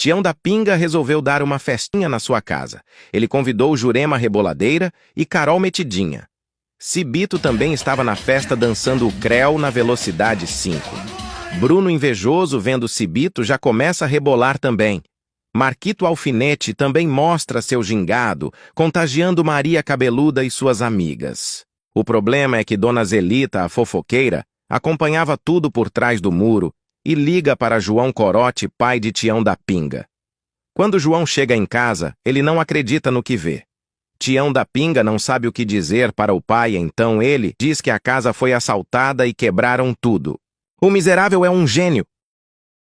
Tião da Pinga resolveu dar uma festinha na sua casa. Ele convidou Jurema Reboladeira e Carol Metidinha. Cibito também estava na festa dançando o creu na velocidade 5. Bruno invejoso vendo Cibito já começa a rebolar também. Marquito Alfinete também mostra seu gingado, contagiando Maria Cabeluda e suas amigas. O problema é que Dona Zelita, a fofoqueira, acompanhava tudo por trás do muro e liga para João Corote, pai de Tião da Pinga. Quando João chega em casa, ele não acredita no que vê. Tião da Pinga não sabe o que dizer para o pai, então ele diz que a casa foi assaltada e quebraram tudo. O miserável é um gênio,